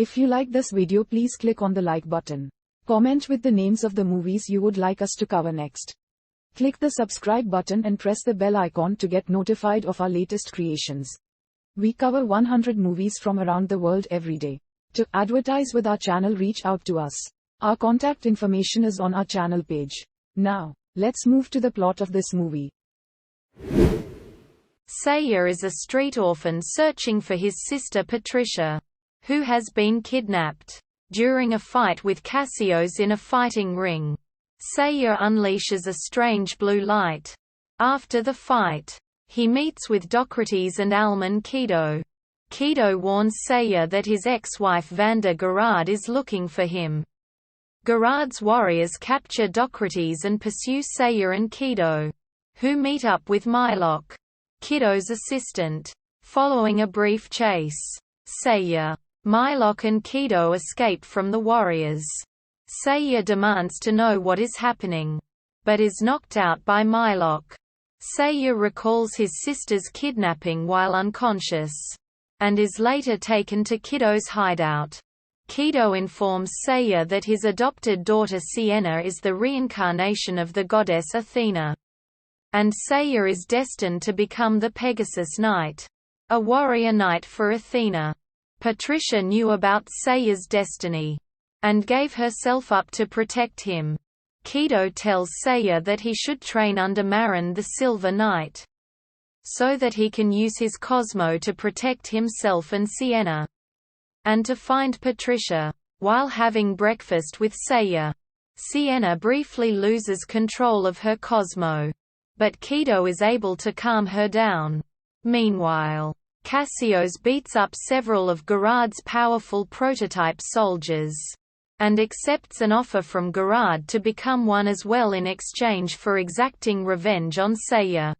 If you like this video, please click on the like button. Comment with the names of the movies you would like us to cover next. Click the subscribe button and press the bell icon to get notified of our latest creations. We cover 100 movies from around the world every day. To advertise with our channel, reach out to us. Our contact information is on our channel page. Now, let's move to the plot of this movie. Seiya is a street orphan searching for his sister Patricia, who has been kidnapped. During a fight with Cassios in a fighting ring, Seiya unleashes a strange blue light. After the fight, he meets with Docrates and Alman Kido. Kido warns Seiya that his ex-wife Vanda Gerard is looking for him. Gerard's warriors capture Docrates and pursue Seiya and Kido, who meet up with Mylock, Kido's assistant. Following a brief chase, Seiya, Mylock and Kido escape from the warriors. Seiya demands to know what is happening, but is knocked out by Mylock. Seiya recalls his sister's kidnapping while unconscious, and is later taken to Kido's hideout. Kido informs Seiya that his adopted daughter Sienna is the reincarnation of the goddess Athena, and Seiya is destined to become the Pegasus Knight, a warrior knight for Athena. Patricia knew about Seiya's destiny, and gave herself up to protect him. Kido tells Seiya that he should train under Marin the Silver Knight, so that he can use his Cosmo to protect himself and Sienna, and to find Patricia. While having breakfast with Seiya, Sienna briefly loses control of her Cosmo, but Kido is able to calm her down. Meanwhile, Cassios beats up several of Gerard's powerful prototype soldiers, and accepts an offer from Gerard to become one as well in exchange for exacting revenge on Seiya.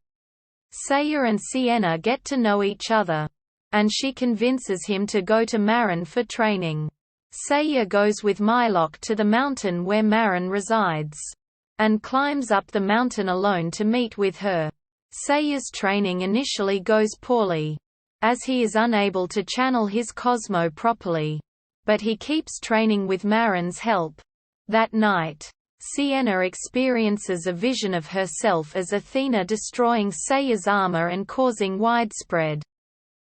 Seiya and Sienna get to know each other, and she convinces him to go to Marin for training. Seiya goes with Mylock to the mountain where Marin resides, and climbs up the mountain alone to meet with her. Seiya's training initially goes poorly, as he is unable to channel his Cosmo properly, but he keeps training with Marin's help. That night, Sienna experiences a vision of herself as Athena destroying Seiya's armor and causing widespread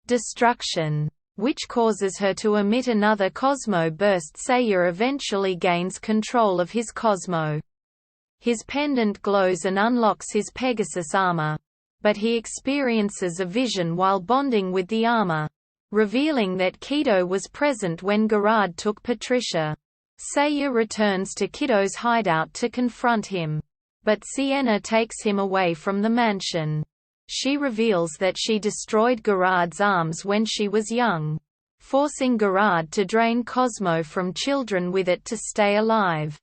destruction, which causes her to emit another Cosmo burst. Seiya eventually gains control of his Cosmo. His pendant glows and unlocks his Pegasus armor, but he experiences a vision while bonding with the armor, revealing that Kido was present when Gerard took Patricia. Seiya returns to Kido's hideout to confront him, but Sienna takes him away from the mansion. She reveals that she destroyed Gerard's arms when she was young, forcing Gerard to drain Cosmo from children with it to stay alive,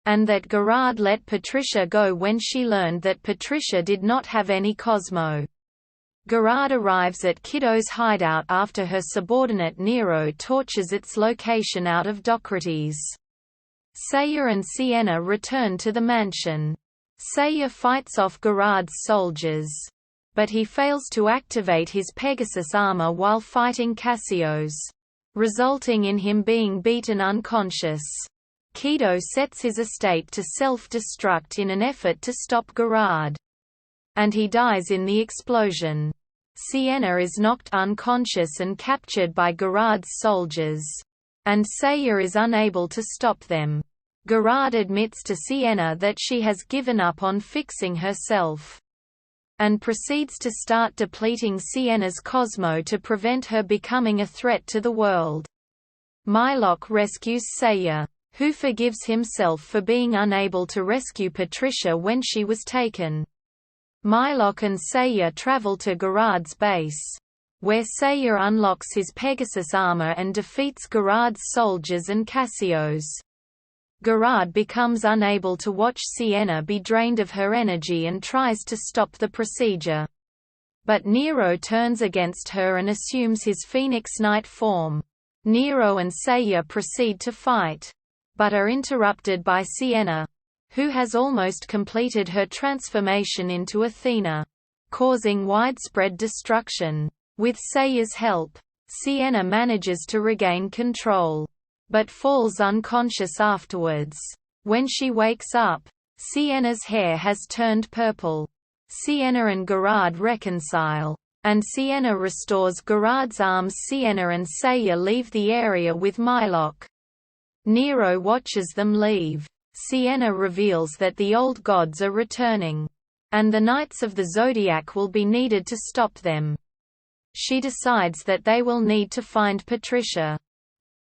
and that Gerard let Patricia go when she learned that Patricia did not have any Cosmo. Gerard arrives at Kido's hideout after her subordinate Nero tortures its location out of Docrates. Seiya and Sienna return to the mansion. Seiya fights off Gerard's soldiers, but he fails to activate his Pegasus armor while fighting Cassios, resulting in him being beaten unconscious. Kido sets his estate to self-destruct in an effort to stop Gerard, and he dies in the explosion. Sienna is knocked unconscious and captured by Gerard's soldiers, and Seiya is unable to stop them. Gerard admits to Sienna that she has given up on fixing herself, and proceeds to start depleting Sienna's Cosmo to prevent her becoming a threat to the world. Mylock rescues Seiya, who forgives himself for being unable to rescue Patricia when she was taken. Mylock and Seiya travel to Gerard's base, where Seiya unlocks his Pegasus armor and defeats Gerard's soldiers and Cassios. Gerard becomes unable to watch Sienna be drained of her energy and tries to stop the procedure, but Nero turns against her and assumes his Phoenix Knight form. Nero and Seiya proceed to fight, but are interrupted by Sienna, who has almost completed her transformation into Athena, causing widespread destruction. With Seiya's help, Sienna manages to regain control, but falls unconscious afterwards. When she wakes up, Sienna's hair has turned purple. Sienna and Gerard reconcile, and Sienna restores Gerard's arms. Sienna and Seiya leave the area with Mylock. Nero watches them leave. Sienna reveals that the old gods are returning, and the Knights of the Zodiac will be needed to stop them. She decides that they will need to find Patricia.